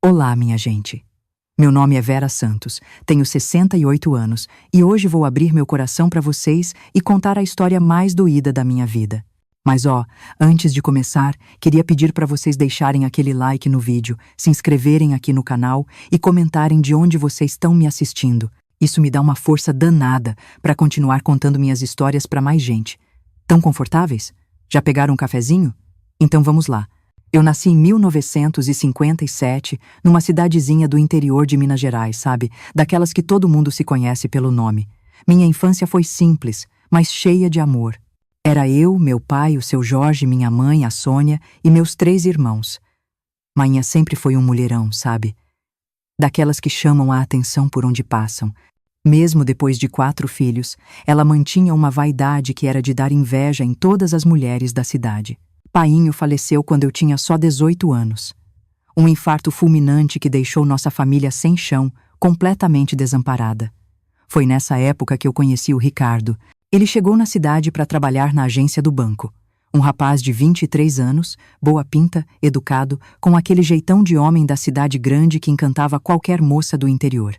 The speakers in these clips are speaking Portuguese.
Olá, minha gente. Meu nome é Vera Santos, tenho 68 anos e hoje vou abrir meu coração para vocês e contar a história mais doída da minha vida. Mas antes de começar, queria pedir para vocês deixarem aquele like no vídeo, se inscreverem aqui no canal e comentarem de onde vocês estão me assistindo. Isso me dá uma força danada para continuar contando minhas histórias para mais gente. Tão confortáveis? Já pegaram um cafezinho? Então vamos lá. Eu nasci em 1957, numa cidadezinha do interior de Minas Gerais, sabe? Daquelas que todo mundo se conhece pelo nome. Minha infância foi simples, mas cheia de amor. Era eu, meu pai, o seu Jorge, minha mãe, a Sônia e meus 3 irmãos. Mainha sempre foi um mulherão, sabe? Daquelas que chamam a atenção por onde passam. Mesmo depois de 4 filhos, ela mantinha uma vaidade que era de dar inveja em todas as mulheres da cidade. Painho faleceu quando eu tinha só 18 anos. Um infarto fulminante que deixou nossa família sem chão, completamente desamparada. Foi nessa época que eu conheci o Ricardo. Ele chegou na cidade para trabalhar na agência do banco. Um rapaz de 23 anos, boa pinta, educado, com aquele jeitão de homem da cidade grande que encantava qualquer moça do interior.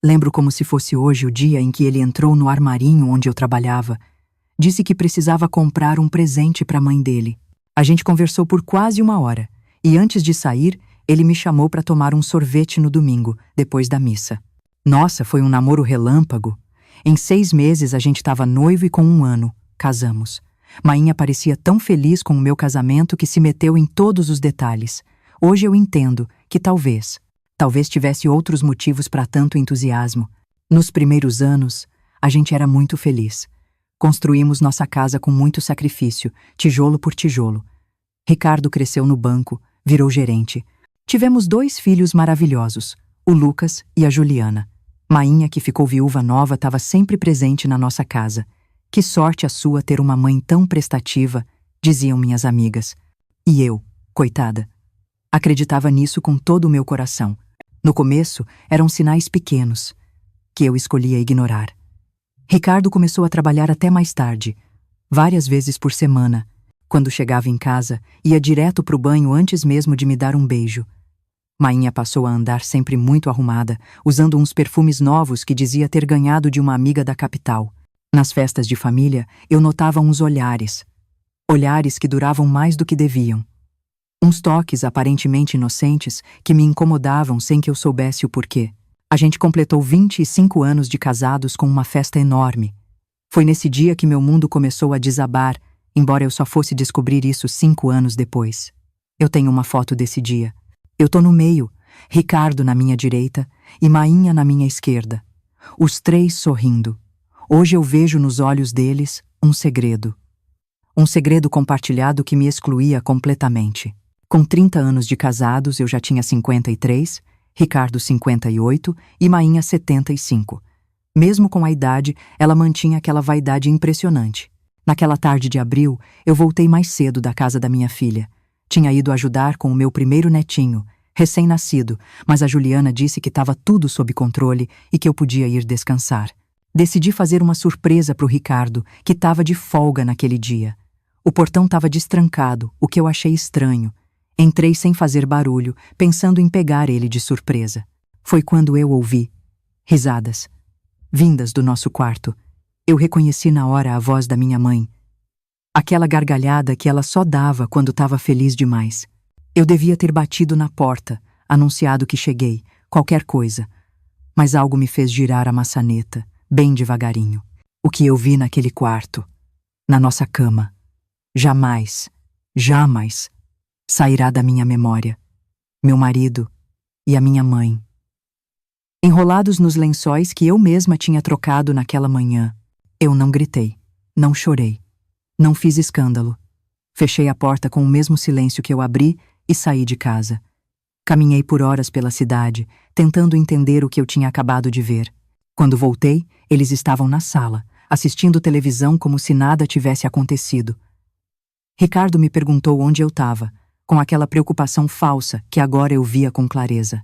Lembro como se fosse hoje o dia em que ele entrou no armarinho onde eu trabalhava. Disse que precisava comprar um presente para a mãe dele. A gente conversou por quase 1 hora, e antes de sair, ele me chamou para tomar um sorvete no domingo, depois da missa. Nossa, foi um namoro relâmpago. Em 6 meses a gente estava noivo e com 1 ano, casamos. Mainha parecia tão feliz com o meu casamento que se meteu em todos os detalhes. Hoje eu entendo que talvez tivesse outros motivos para tanto entusiasmo. Nos primeiros anos, a gente era muito feliz. Construímos nossa casa com muito sacrifício, tijolo por tijolo. Ricardo cresceu no banco, virou gerente. Tivemos 2 filhos maravilhosos, o Lucas e a Juliana. Mainha, que ficou viúva nova, estava sempre presente na nossa casa. Que sorte a sua ter uma mãe tão prestativa, diziam minhas amigas. E eu, coitada, acreditava nisso com todo o meu coração. No começo, eram sinais pequenos, que eu escolhia ignorar. Ricardo começou a trabalhar até mais tarde, várias vezes por semana. Quando chegava em casa, ia direto pro banho antes mesmo de me dar um beijo. Mainha passou a andar sempre muito arrumada, usando uns perfumes novos que dizia ter ganhado de uma amiga da capital. Nas festas de família, eu notava uns olhares que duravam mais do que deviam. Uns toques aparentemente inocentes que me incomodavam sem que eu soubesse o porquê. A gente completou 25 anos de casados com uma festa enorme. Foi nesse dia que meu mundo começou a desabar, embora eu só fosse descobrir isso 5 anos depois. Eu tenho uma foto desse dia. Eu tô no meio, Ricardo na minha direita e Mainha na minha esquerda. Os 3 sorrindo. Hoje eu vejo nos olhos deles um segredo. Um segredo compartilhado que me excluía completamente. Com 30 anos de casados, eu já tinha 53, Ricardo 58 e Mainha 75. Mesmo com a idade, ela mantinha aquela vaidade impressionante. Naquela tarde de abril, eu voltei mais cedo da casa da minha filha. Tinha ido ajudar com o meu primeiro netinho, recém-nascido, mas a Juliana disse que estava tudo sob controle e que eu podia ir descansar. Decidi fazer uma surpresa para o Ricardo, que estava de folga naquele dia. O portão estava destrancado, o que eu achei estranho. Entrei sem fazer barulho, pensando em pegar ele de surpresa. Foi quando eu ouvi risadas, vindas do nosso quarto. Eu reconheci na hora a voz da minha mãe. Aquela gargalhada que ela só dava quando estava feliz demais. Eu devia ter batido na porta, anunciado que cheguei, qualquer coisa. Mas algo me fez girar a maçaneta, bem devagarinho. O que eu vi naquele quarto, na nossa cama, jamais sairá da minha memória. Meu marido e a minha mãe. Enrolados nos lençóis que eu mesma tinha trocado naquela manhã. Eu não gritei, não chorei, não fiz escândalo. Fechei a porta com o mesmo silêncio que eu abri e saí de casa. Caminhei por horas pela cidade, tentando entender o que eu tinha acabado de ver. Quando voltei, eles estavam na sala, assistindo televisão como se nada tivesse acontecido. Ricardo me perguntou onde eu estava, com aquela preocupação falsa que agora eu via com clareza.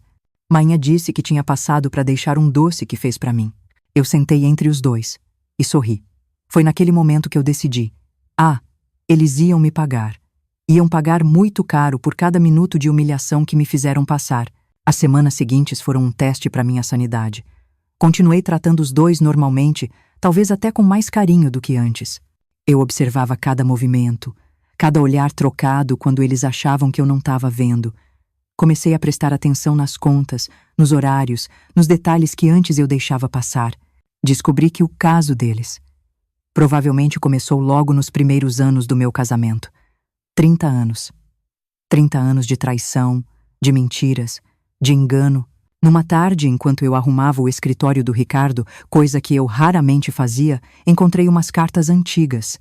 Mainha disse que tinha passado para deixar um doce que fez para mim. Eu sentei entre os 2 e sorri. Foi naquele momento que eu decidi. Eles iam me pagar. Iam pagar muito caro por cada minuto de humilhação que me fizeram passar. As semanas seguintes foram um teste para minha sanidade. Continuei tratando os dois normalmente, talvez até com mais carinho do que antes. Eu observava cada movimento, cada olhar trocado quando eles achavam que eu não estava vendo. Comecei a prestar atenção nas contas, nos horários, nos detalhes que antes eu deixava passar. Descobri que o caso deles provavelmente começou logo nos primeiros anos do meu casamento. 30 anos. 30 anos de traição, de mentiras, de engano. Numa tarde, enquanto eu arrumava o escritório do Ricardo, coisa que eu raramente fazia, encontrei umas cartas antigas.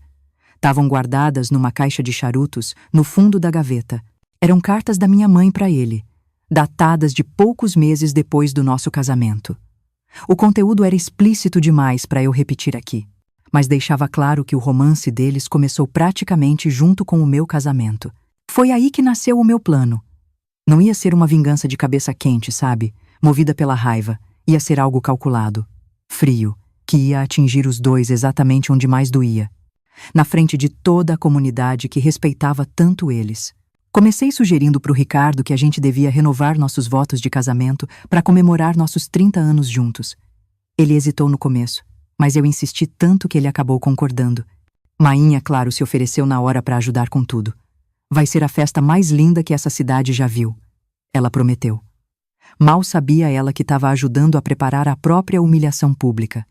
Estavam guardadas numa caixa de charutos, no fundo da gaveta. Eram cartas da minha mãe para ele, datadas de poucos meses depois do nosso casamento. O conteúdo era explícito demais para eu repetir aqui, mas deixava claro que o romance deles começou praticamente junto com o meu casamento. Foi aí que nasceu o meu plano. Não ia ser uma vingança de cabeça quente, sabe? Movida pela raiva. Ia ser algo calculado, frio, que ia atingir os dois exatamente onde mais doía. Na frente de toda a comunidade que respeitava tanto eles. Comecei sugerindo para o Ricardo que a gente devia renovar nossos votos de casamento para comemorar nossos 30 anos juntos. Ele hesitou no começo, mas eu insisti tanto que ele acabou concordando. Mainha, claro, se ofereceu na hora para ajudar com tudo. Vai ser a festa mais linda que essa cidade já viu. Ela prometeu. Mal sabia ela que estava ajudando a preparar a própria humilhação pública.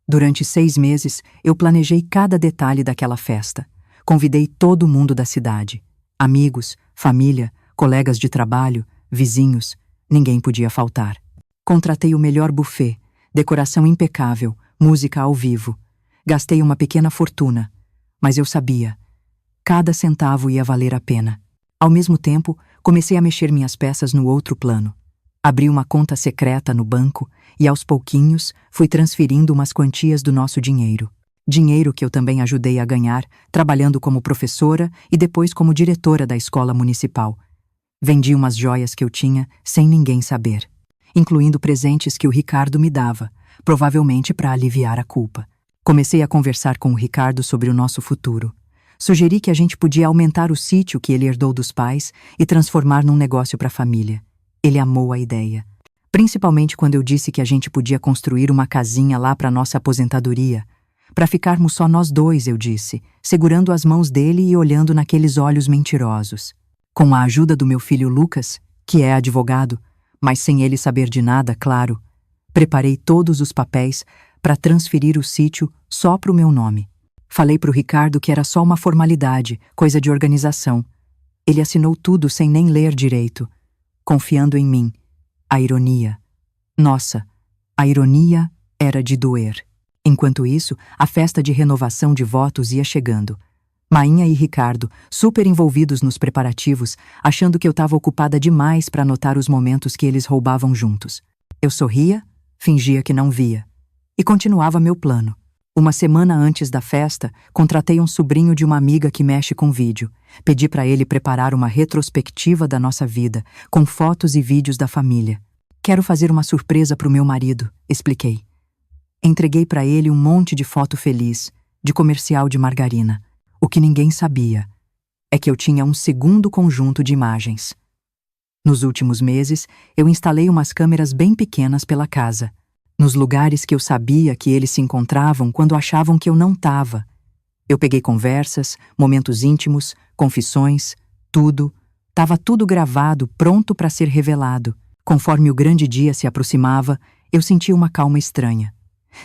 Durante 6 meses, eu planejei cada detalhe daquela festa. Convidei todo mundo da cidade. Amigos, família, colegas de trabalho, vizinhos. Ninguém podia faltar. Contratei o melhor buffet, decoração impecável, música ao vivo. Gastei uma pequena fortuna, mas eu sabia. Cada centavo ia valer a pena. Ao mesmo tempo, comecei a mexer minhas peças no outro plano. Abri uma conta secreta no banco e, aos pouquinhos, fui transferindo umas quantias do nosso dinheiro. Dinheiro que eu também ajudei a ganhar, trabalhando como professora e depois como diretora da escola municipal. Vendi umas joias que eu tinha sem ninguém saber, incluindo presentes que o Ricardo me dava, provavelmente para aliviar a culpa. Comecei a conversar com o Ricardo sobre o nosso futuro. Sugeri que a gente podia aumentar o sítio que ele herdou dos pais e transformar num negócio para a família. Ele amou a ideia, principalmente quando eu disse que a gente podia construir uma casinha lá para nossa aposentadoria. Para ficarmos só nós dois, eu disse, segurando as mãos dele e olhando naqueles olhos mentirosos. Com a ajuda do meu filho Lucas, que é advogado, mas sem ele saber de nada, claro, preparei todos os papéis para transferir o sítio só para o meu nome. Falei para o Ricardo que era só uma formalidade, coisa de organização. Ele assinou tudo sem nem ler direito, confiando em mim. A ironia. Nossa, a ironia era de doer. Enquanto isso, a festa de renovação de votos ia chegando. Mainha e Ricardo, super envolvidos nos preparativos, achando que eu estava ocupada demais para notar os momentos que eles roubavam juntos. Eu sorria, fingia que não via. E continuava meu plano. Uma semana antes da festa, contratei um sobrinho de uma amiga que mexe com vídeo. Pedi para ele preparar uma retrospectiva da nossa vida, com fotos e vídeos da família. Quero fazer uma surpresa para o meu marido, expliquei. Entreguei para ele um monte de foto feliz, de comercial de margarina. O que ninguém sabia é que eu tinha um segundo conjunto de imagens. Nos últimos meses, eu instalei umas câmeras bem pequenas pela casa, nos lugares que eu sabia que eles se encontravam quando achavam que eu não estava. Eu peguei conversas, momentos íntimos, confissões, tudo. Estava tudo gravado, pronto para ser revelado. Conforme o grande dia se aproximava, eu sentia uma calma estranha.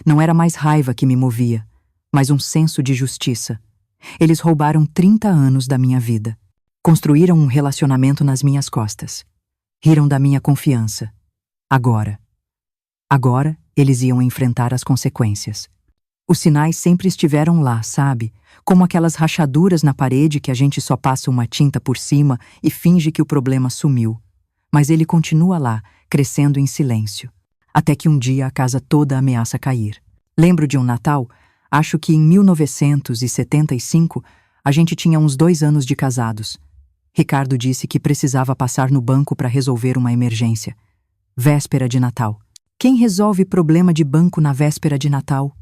Não era mais raiva que me movia, mas um senso de justiça. Eles roubaram 30 anos da minha vida. Construíram um relacionamento nas minhas costas. Riram da minha confiança. Agora, eles iam enfrentar as consequências. Os sinais sempre estiveram lá, sabe? Como aquelas rachaduras na parede que a gente só passa uma tinta por cima e finge que o problema sumiu. Mas ele continua lá, crescendo em silêncio. Até que um dia a casa toda ameaça cair. Lembro de um Natal, acho que em 1975, a gente tinha uns 2 anos de casados. Ricardo disse que precisava passar no banco para resolver uma emergência. Véspera de Natal. Quem resolve problema de banco na véspera de Natal?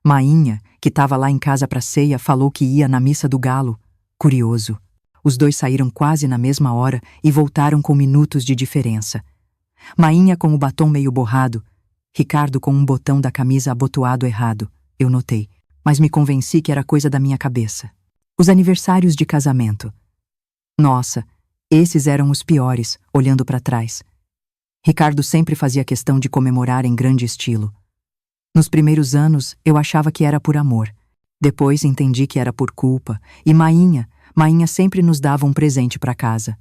Mainha, que estava lá em casa para ceia, falou que ia na missa do galo. Curioso. Os dois saíram quase na mesma hora e voltaram com minutos de diferença. Mainha com o batom meio borrado, Ricardo com um botão da camisa abotoado errado, eu notei, mas me convenci que era coisa da minha cabeça. Os aniversários de casamento. Nossa, esses eram os piores, olhando para trás. Ricardo sempre fazia questão de comemorar em grande estilo. Nos primeiros anos, eu achava que era por amor. Depois entendi que era por culpa, e Mainha sempre nos dava um presente para casa.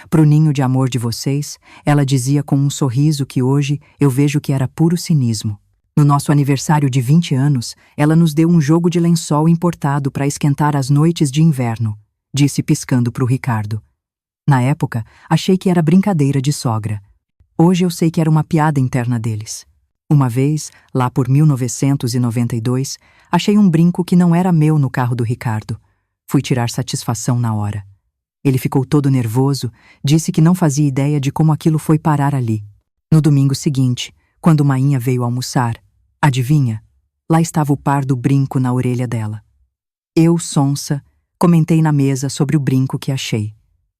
Pro ninho de amor de vocês, ela dizia com um sorriso que hoje eu vejo que era puro cinismo. No nosso aniversário de 20 anos, ela nos deu um jogo de lençol importado para esquentar as noites de inverno, disse piscando pro Ricardo. Na época, achei que era brincadeira de sogra. Hoje eu sei que era uma piada interna deles. Uma vez, lá por 1992, achei um brinco que não era meu no carro do Ricardo. Fui tirar satisfação na hora. Ele ficou todo nervoso, disse que não fazia ideia de como aquilo foi parar ali. No domingo seguinte, quando Mainha veio almoçar, adivinha? Lá estava o par do brinco na orelha dela. Eu, sonsa, comentei na mesa sobre o brinco que achei.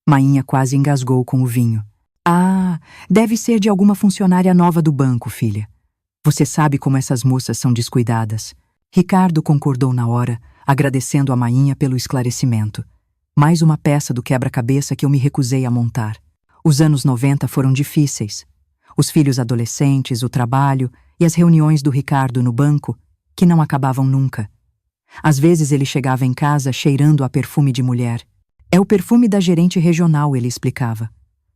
Mainha quase engasgou com o vinho. Ah, deve ser de alguma funcionária nova do banco, filha. Você sabe como essas moças são descuidadas. Ricardo concordou na hora, agradecendo a Mainha pelo esclarecimento. Mais uma peça do quebra-cabeça que eu me recusei a montar. Os anos 90 foram difíceis. Os filhos adolescentes, o trabalho e as reuniões do Ricardo no banco, que não acabavam nunca. Às vezes ele chegava em casa cheirando a perfume de mulher. É o perfume da gerente regional, ele explicava.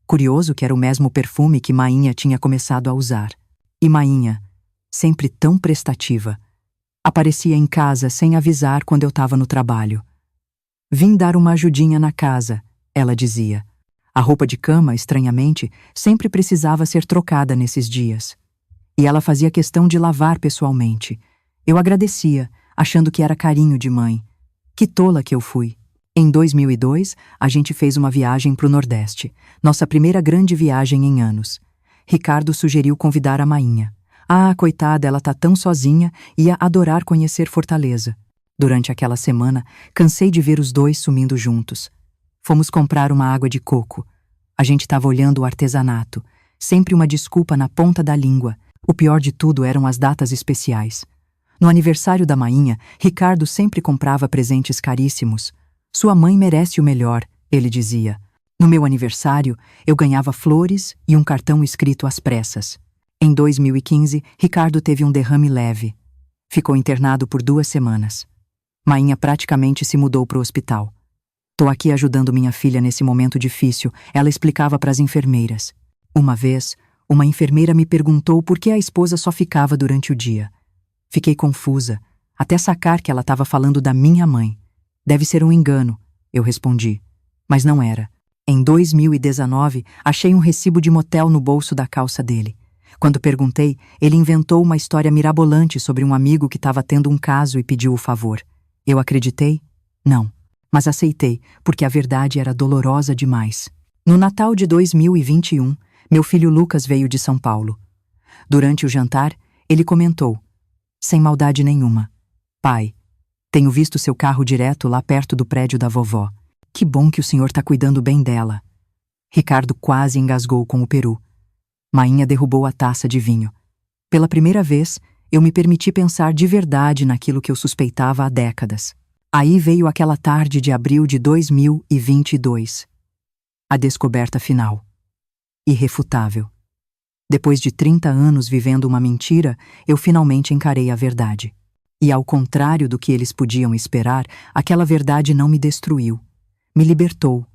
Curioso que era o mesmo perfume que Mainha tinha começado a usar. E Mainha, sempre tão prestativa, aparecia em casa sem avisar quando eu estava no trabalho. Vim dar uma ajudinha na casa, ela dizia. A roupa de cama, estranhamente, sempre precisava ser trocada nesses dias. E ela fazia questão de lavar pessoalmente. Eu agradecia, achando que era carinho de mãe. Que tola que eu fui. Em 2002, a gente fez uma viagem para o Nordeste, nossa primeira grande viagem em anos. Ricardo sugeriu convidar a Mainha. Ah, coitada, ela tá tão sozinha, ia adorar conhecer Fortaleza. Durante aquela semana, cansei de ver os dois sumindo juntos. Fomos comprar uma água de coco. A gente estava olhando o artesanato, sempre uma desculpa na ponta da língua. O pior de tudo eram as datas especiais. No aniversário da Mainha, Ricardo sempre comprava presentes caríssimos. Sua mãe merece o melhor, ele dizia. No meu aniversário, eu ganhava flores e um cartão escrito às pressas. Em 2015, Ricardo teve um derrame leve. Ficou internado por 2 semanas. Mainha praticamente se mudou para o hospital. Tô aqui ajudando minha filha nesse momento difícil, ela explicava para as enfermeiras. Uma vez, uma enfermeira me perguntou por que a esposa só ficava durante o dia. Fiquei confusa, até sacar que ela estava falando da minha mãe. Deve ser um engano, eu respondi. Mas não era. Em 2019, achei um recibo de motel no bolso da calça dele. Quando perguntei, ele inventou uma história mirabolante sobre um amigo que estava tendo um caso e pediu o favor. Eu acreditei? Não. Mas aceitei, porque a verdade era dolorosa demais. No Natal de 2021, meu filho Lucas veio de São Paulo. Durante o jantar, ele comentou, sem maldade nenhuma: Pai, tenho visto seu carro direto lá perto do prédio da vovó. Que bom que o senhor está cuidando bem dela. Ricardo quase engasgou com o peru. Mainha derrubou a taça de vinho. Pela primeira vez, eu me permiti pensar de verdade naquilo que eu suspeitava há décadas. Aí veio aquela tarde de abril de 2022. A descoberta final. Irrefutável. Depois de 30 anos vivendo uma mentira, eu finalmente encarei a verdade. E ao contrário do que eles podiam esperar, aquela verdade não me destruiu. Me libertou.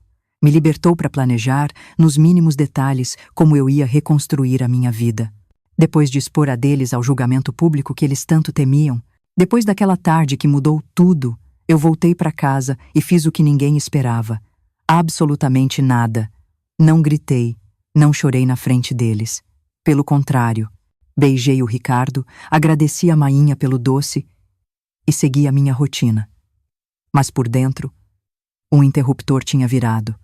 Me libertou para planejar, nos mínimos detalhes, como eu ia reconstruir a minha vida. Depois de expor a deles ao julgamento público que eles tanto temiam, depois daquela tarde que mudou tudo, eu voltei para casa e fiz o que ninguém esperava. Absolutamente nada. Não gritei, não chorei na frente deles. Pelo contrário, beijei o Ricardo, agradeci a Mainha pelo doce e segui a minha rotina. Mas por dentro, um interruptor tinha virado.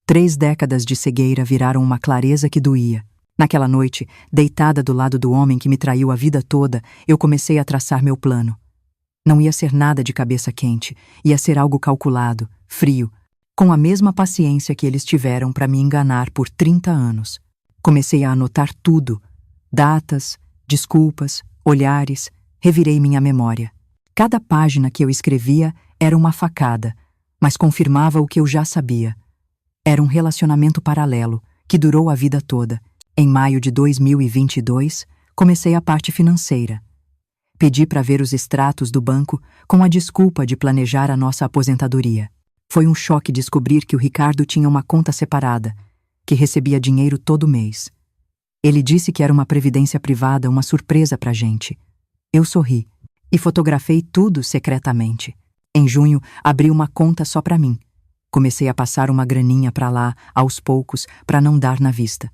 3 décadas de cegueira viraram uma clareza que doía. Naquela noite, deitada do lado do homem que me traiu a vida toda, eu comecei a traçar meu plano. Não ia ser nada de cabeça quente, ia ser algo calculado, frio, com a mesma paciência que eles tiveram para me enganar por 30 anos. Comecei a anotar tudo: datas, desculpas, olhares, revirei minha memória. Cada página que eu escrevia era uma facada, mas confirmava o que eu já sabia. Era um relacionamento paralelo, que durou a vida toda. Em maio de 2022, comecei a parte financeira. Pedi para ver os extratos do banco com a desculpa de planejar a nossa aposentadoria. Foi um choque descobrir que o Ricardo tinha uma conta separada, que recebia dinheiro todo mês. Ele disse que era uma previdência privada, uma surpresa pra gente. Eu sorri e fotografei tudo secretamente. Em junho, abri uma conta só pra mim. Comecei a passar uma graninha pra lá, aos poucos, pra não dar na vista.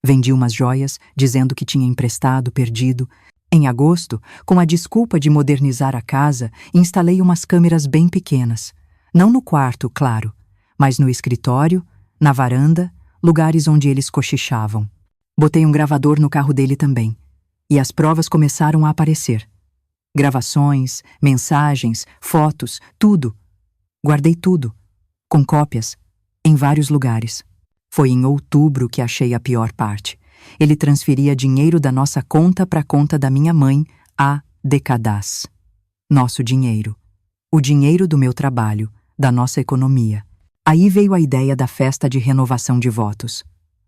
Vendi umas joias, dizendo que tinha emprestado, perdido. Em agosto, com a desculpa de modernizar a casa, instalei umas câmeras bem pequenas. Não no quarto, claro, mas no escritório, na varanda, lugares onde eles cochichavam. Botei um gravador no carro dele também. E as provas começaram a aparecer. Gravações, mensagens, fotos, tudo. Guardei tudo, com cópias, em vários lugares. Foi em outubro que achei a pior parte. Ele transferia dinheiro da nossa conta para a conta da minha mãe, a Decadas. Nosso dinheiro. O dinheiro do meu trabalho, da nossa economia. Aí veio a ideia da festa de renovação de votos.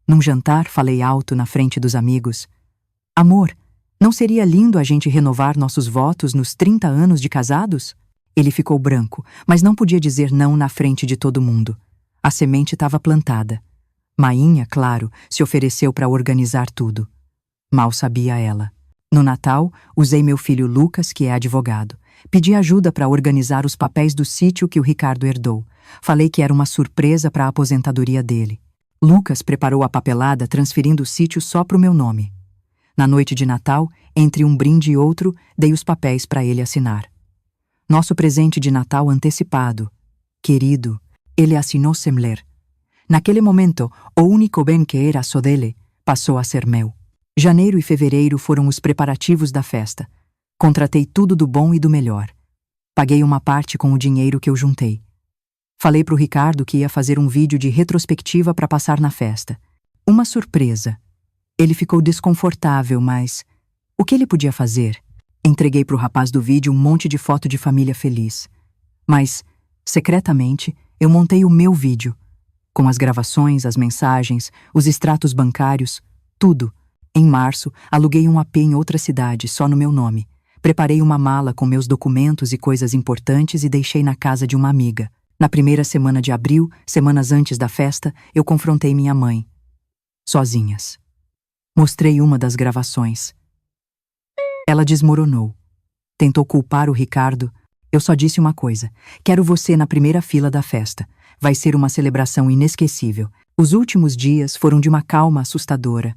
Num jantar, falei alto na frente dos amigos. Amor, não seria lindo a gente renovar nossos votos nos 30 anos de casados? Ele ficou branco, mas não podia dizer não na frente de todo mundo. A semente estava plantada. Mainha, claro, se ofereceu para organizar tudo. Mal sabia ela. No Natal, usei meu filho Lucas, que é advogado. Pedi ajuda para organizar os papéis do sítio que o Ricardo herdou. Falei que era uma surpresa para a aposentadoria dele. Lucas preparou a papelada transferindo o sítio só para o meu nome. Na noite de Natal, entre um brinde e outro, dei os papéis para ele assinar. Nosso presente de Natal antecipado. Querido, ele assinou sem ler. Naquele momento, o único bem que era só dele passou a ser meu. Janeiro e fevereiro foram os preparativos da festa. Contratei tudo do bom e do melhor. Paguei uma parte com o dinheiro que eu juntei. Falei pro Ricardo que ia fazer um vídeo de retrospectiva para passar na festa. Uma surpresa. Ele ficou desconfortável, mas o que ele podia fazer? Entreguei pro rapaz do vídeo um monte de foto de família feliz. Mas, secretamente, eu montei o meu vídeo. Com as gravações, as mensagens, os extratos bancários, tudo. Em março, aluguei um AP em outra cidade, só no meu nome. Preparei uma mala com meus documentos e coisas importantes e deixei na casa de uma amiga. Na primeira semana de abril, semanas antes da festa, eu confrontei minha mãe. Sozinhas. Mostrei uma das gravações. Ela desmoronou. Tentou culpar o Ricardo. Eu só disse uma coisa. Quero você na primeira fila da festa. Vai ser uma celebração inesquecível. Os últimos dias foram de uma calma assustadora.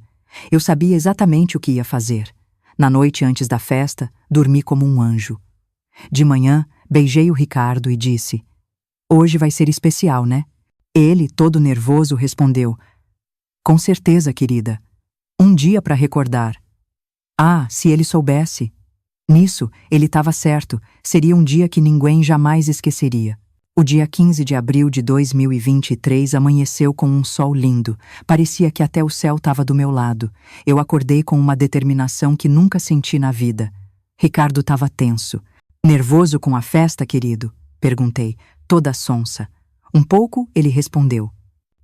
Eu sabia exatamente o que ia fazer. Na noite antes da festa, dormi como um anjo. De manhã, beijei o Ricardo e disse: hoje vai ser especial, né? Ele, todo nervoso, respondeu: com certeza, querida. Um dia para recordar. Ah, se ele soubesse. Nisso, ele estava certo. Seria um dia que ninguém jamais esqueceria. O dia 15 de abril de 2023 amanheceu com um sol lindo. Parecia que até o céu estava do meu lado. Eu acordei com uma determinação que nunca senti na vida. Ricardo estava tenso. Nervoso com a festa, querido? Perguntei, toda sonsa. Um pouco, ele respondeu.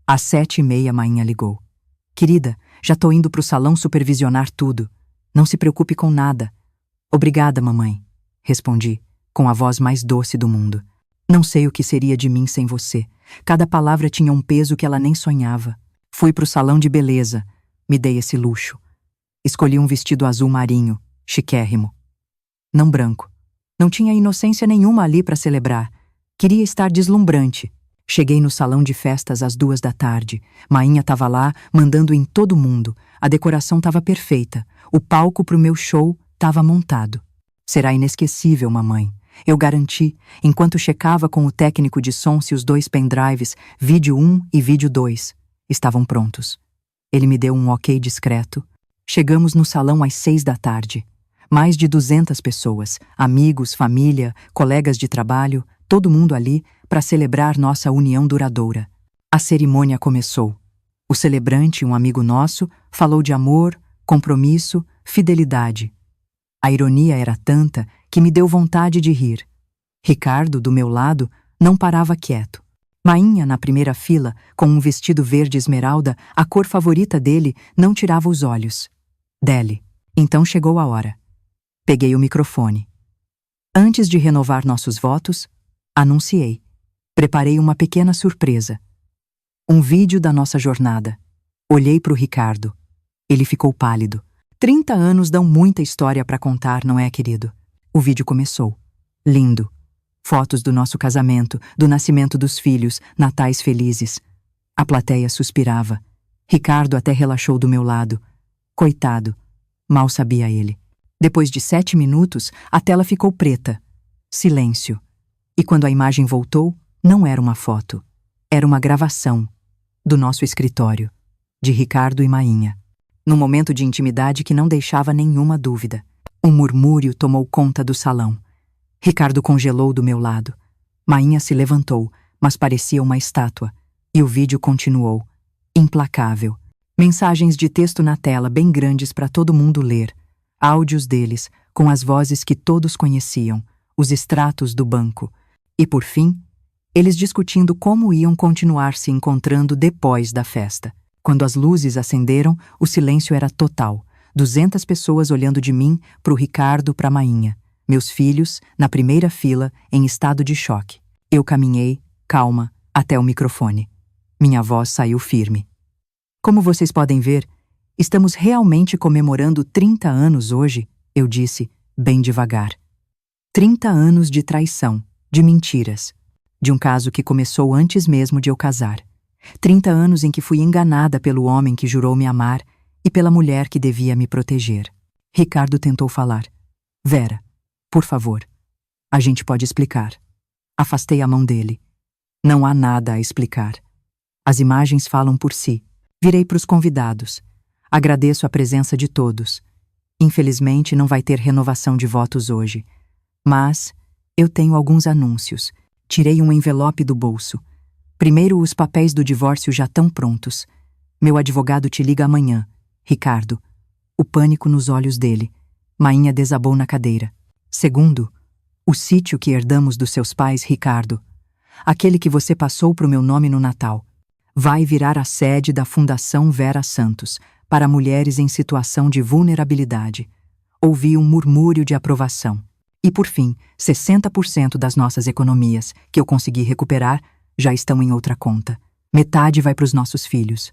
Às 7h30, Mainha ligou. Querida, já tô indo pro salão supervisionar tudo. Não se preocupe com nada. Obrigada, mamãe, respondi, com a voz mais doce do mundo. Não sei o que seria de mim sem você. Cada palavra tinha um peso que ela nem sonhava. Fui pro salão de beleza. Me dei esse luxo. Escolhi um vestido azul marinho, chiquérrimo. Não branco. Não tinha inocência nenhuma ali para celebrar. Queria estar deslumbrante. Cheguei no salão de festas às 2h da tarde. Mainha estava lá, mandando em todo mundo. A decoração estava perfeita. O palco pro meu show estava montado. Será inesquecível, mamãe. Eu garanti, enquanto checava com o técnico de som se os 2 pendrives, vídeo 1 e vídeo 2, estavam prontos. Ele me deu um ok discreto. Chegamos no salão às 6h da tarde. Mais de 200 pessoas, amigos, família, colegas de trabalho, todo mundo ali para celebrar nossa união duradoura. A cerimônia começou. O celebrante, um amigo nosso, Falou de amor, compromisso, fidelidade. A ironia era tanta que me deu vontade de rir. Ricardo, do meu lado, não parava quieto. Mainha, na primeira fila, com um vestido verde esmeralda, a cor favorita dele, não tirava os olhos dele. Então chegou a hora. Peguei o microfone. Antes de renovar nossos votos, anunciei. Preparei uma pequena surpresa. Um vídeo da nossa jornada. Olhei para o Ricardo. Ele ficou pálido. 30 anos dão muita história para contar, não é, querido? O vídeo começou. Lindo. Fotos do nosso casamento, do nascimento dos filhos, natais felizes. A plateia suspirava. Ricardo até relaxou do meu lado. Coitado. Mal sabia ele. Depois de 7 minutos, a tela ficou preta. Silêncio. E quando a imagem voltou, não era uma foto. Era uma gravação do nosso escritório, de Ricardo e Mainha. Num momento de intimidade que não deixava nenhuma dúvida. Um murmúrio tomou conta do salão. Ricardo congelou do meu lado. Mainha se levantou, mas parecia uma estátua. E o vídeo continuou. Implacável. Mensagens de texto na tela bem grandes para todo mundo ler. Áudios deles, com as vozes que todos conheciam. Os extratos do banco. E por fim, eles discutindo como iam continuar se encontrando depois da festa. Quando as luzes acenderam, o silêncio era total. 200 pessoas olhando de mim para o Ricardo, para a Mainha. Meus filhos, na primeira fila, em estado de choque. Eu caminhei, calma, até o microfone. Minha voz saiu firme. Como vocês podem ver, estamos realmente comemorando 30 anos hoje, eu disse, bem devagar. 30 anos de traição, de mentiras. De um caso que começou antes mesmo de eu casar. 30 anos em que fui enganada pelo homem que jurou me amar e pela mulher que devia me proteger. Ricardo tentou falar. Vera, por favor, a gente pode explicar. Afastei a mão dele. Não há nada a explicar. As imagens falam por si. Virei para os convidados. Agradeço a presença de todos. Infelizmente não vai ter renovação de votos hoje. Mas eu tenho alguns anúncios. Tirei um envelope do bolso. Primeiro, os papéis do divórcio já estão prontos. Meu advogado te liga amanhã, Ricardo. O pânico nos olhos dele. Mainha desabou na cadeira. Segundo, o sítio que herdamos dos seus pais, Ricardo. Aquele que você passou pro meu nome no Natal. Vai virar a sede da Fundação Vera Santos, para mulheres em situação de vulnerabilidade. Ouvi um murmúrio de aprovação. E por fim, 60% das nossas economias, que eu consegui recuperar, já estão em outra conta. Metade vai para os nossos filhos.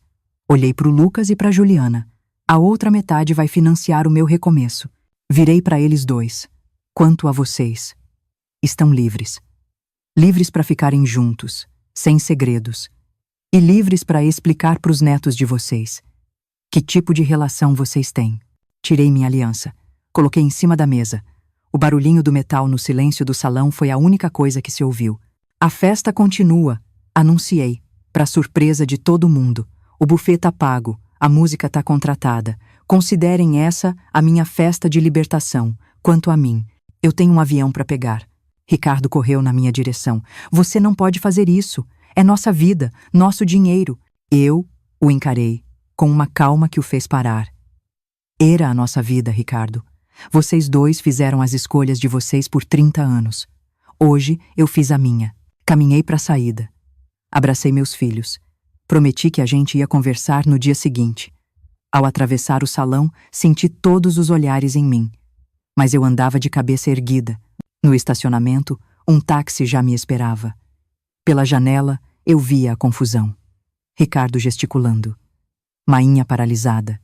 Olhei para o Lucas e para a Juliana. A outra metade vai financiar o meu recomeço. Virei para eles dois. Quanto a vocês, estão livres. Livres para ficarem juntos, sem segredos. E livres para explicar para os netos de vocês que tipo de relação vocês têm. Tirei minha aliança. Coloquei em cima da mesa. O barulhinho do metal no silêncio do salão foi a única coisa que se ouviu. A festa continua, anunciei, para surpresa de todo mundo. O buffet tá pago, a música tá contratada. Considerem essa a minha festa de libertação. Quanto a mim, eu tenho um avião para pegar. Ricardo correu na minha direção. Você não pode fazer isso. É nossa vida, nosso dinheiro. Eu o encarei, com uma calma que o fez parar. Era a nossa vida, Ricardo. Vocês dois fizeram as escolhas de vocês por 30 anos. Hoje eu fiz a minha. Caminhei para a saída. Abracei meus filhos. Prometi que a gente ia conversar no dia seguinte. Ao atravessar o salão, senti todos os olhares em mim. Mas eu andava de cabeça erguida. No estacionamento, um táxi já me esperava. Pela janela, eu via a confusão. Ricardo gesticulando. Mainha paralisada.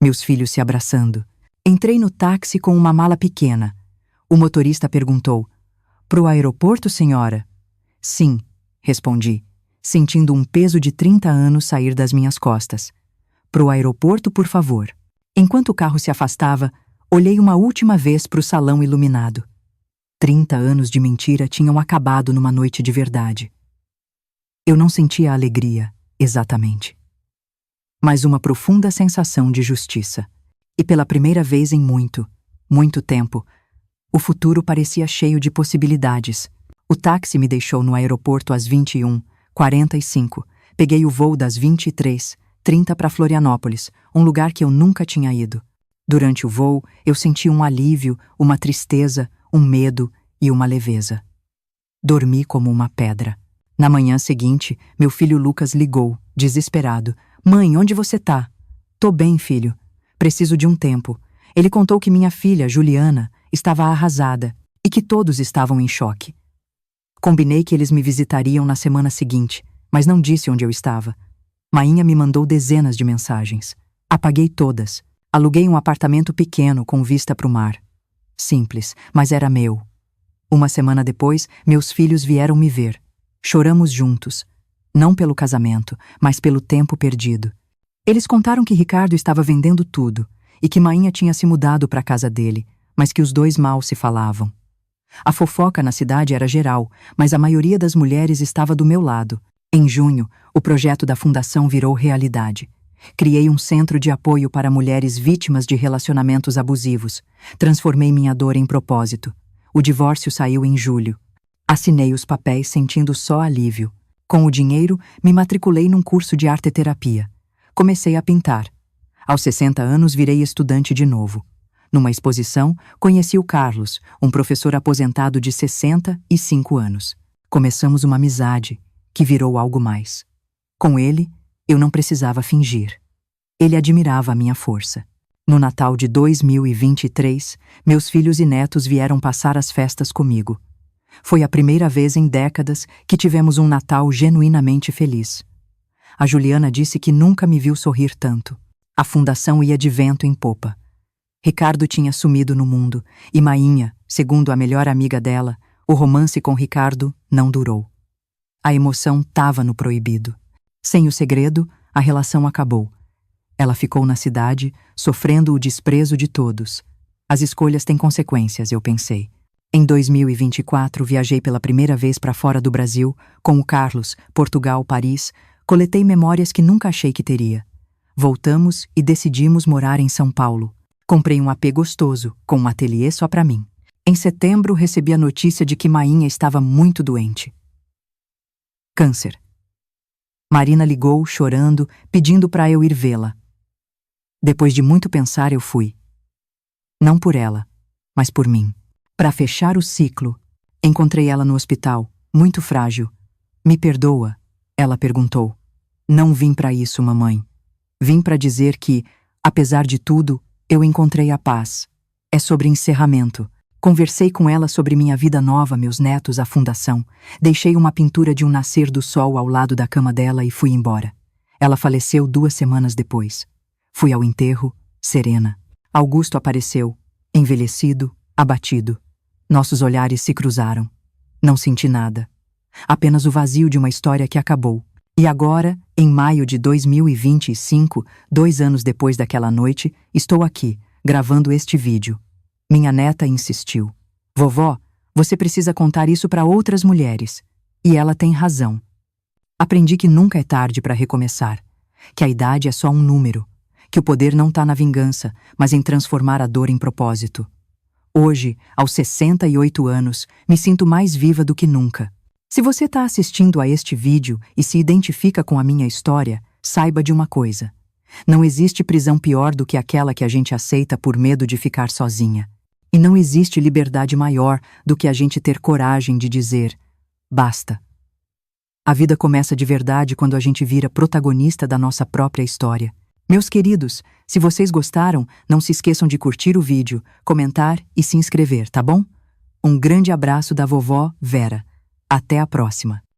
Meus filhos se abraçando. Entrei no táxi com uma mala pequena. O motorista perguntou: "Pro aeroporto, senhora?" "Sim", respondi, sentindo um peso de 30 anos sair das minhas costas. "Pro aeroporto, por favor." Enquanto o carro se afastava, olhei uma última vez para o salão iluminado. 30 anos de mentira tinham acabado numa noite de verdade. Eu não sentia alegria, exatamente, mas uma profunda sensação de justiça. E pela primeira vez em muito, muito tempo, o futuro parecia cheio de possibilidades. O táxi me deixou no aeroporto às 21h45. Peguei o voo das 23h, 30 para Florianópolis, um lugar que eu nunca tinha ido. Durante o voo, eu senti um alívio, uma tristeza, um medo e uma leveza. Dormi como uma pedra. Na manhã seguinte, meu filho Lucas ligou, desesperado. Mãe, onde você tá? Tô bem, filho. Preciso de um tempo. Ele contou que minha filha, Juliana, estava arrasada e que todos estavam em choque. Combinei que eles me visitariam na semana seguinte, mas não disse onde eu estava. Mainha me mandou dezenas de mensagens. Apaguei todas. Aluguei um apartamento pequeno com vista para o mar. Simples, mas era meu. Uma semana depois, meus filhos vieram me ver. Choramos juntos. Não pelo casamento, mas pelo tempo perdido. Eles contaram que Ricardo estava vendendo tudo e que Mainha tinha se mudado para a casa dele, mas que os dois mal se falavam. A fofoca na cidade era geral, mas a maioria das mulheres estava do meu lado. Em junho, o projeto da fundação virou realidade. Criei um centro de apoio para mulheres vítimas de relacionamentos abusivos. Transformei minha dor em propósito. O divórcio saiu em julho. Assinei os papéis sentindo só alívio. Com o dinheiro, me matriculei num curso de arte-terapia. Comecei a pintar. Aos 60 anos, virei estudante de novo. Numa exposição, conheci o Carlos, um professor aposentado de 65 anos. Começamos uma amizade, que virou algo mais. Com ele, eu não precisava fingir. Ele admirava a minha força. No Natal de 2023, meus filhos e netos vieram passar as festas comigo. Foi a primeira vez em décadas que tivemos um Natal genuinamente feliz. A Juliana disse que nunca me viu sorrir tanto. A fundação ia de vento em popa. Ricardo tinha sumido no mundo e Mainha, segundo a melhor amiga dela, o romance com Ricardo não durou. A emoção estava no proibido. Sem o segredo, a relação acabou. Ela ficou na cidade, sofrendo o desprezo de todos. As escolhas têm consequências, eu pensei. Em 2024, viajei pela primeira vez para fora do Brasil, com o Carlos, Portugal, Paris, coletei memórias que nunca achei que teria. Voltamos e decidimos morar em São Paulo. Comprei um AP gostoso, com um ateliê só para mim. Em setembro, recebi a notícia de que Mainha estava muito doente. Câncer. Marina ligou, chorando, pedindo para eu ir vê-la. Depois de muito pensar, eu fui. Não por ela, mas por mim. Para fechar o ciclo, encontrei ela no hospital, muito frágil. Me perdoa? Ela perguntou. Não vim para isso, mamãe. Vim para dizer que, apesar de tudo, eu encontrei a paz. É sobre encerramento. Conversei com ela sobre minha vida nova, meus netos, a fundação. Deixei uma pintura de um nascer do sol ao lado da cama dela e fui embora. Ela faleceu 2 semanas depois. Fui ao enterro, serena. Augusto apareceu, envelhecido, abatido. Nossos olhares se cruzaram. Não senti nada. Apenas o vazio de uma história que acabou. E agora, em maio de 2025, 2 anos depois daquela noite, estou aqui, gravando este vídeo. Minha neta insistiu. Vovó, você precisa contar isso para outras mulheres. E ela tem razão. Aprendi que nunca é tarde para recomeçar. Que a idade é só um número. Que o poder não está na vingança, mas em transformar a dor em propósito. Hoje, aos 68 anos, me sinto mais viva do que nunca. Se você está assistindo a este vídeo e se identifica com a minha história, saiba de uma coisa. Não existe prisão pior do que aquela que a gente aceita por medo de ficar sozinha. E não existe liberdade maior do que a gente ter coragem de dizer, basta. A vida começa de verdade quando a gente vira protagonista da nossa própria história. Meus queridos, se vocês gostaram, não se esqueçam de curtir o vídeo, comentar e se inscrever, tá bom? Um grande abraço da vovó Vera. Até a próxima.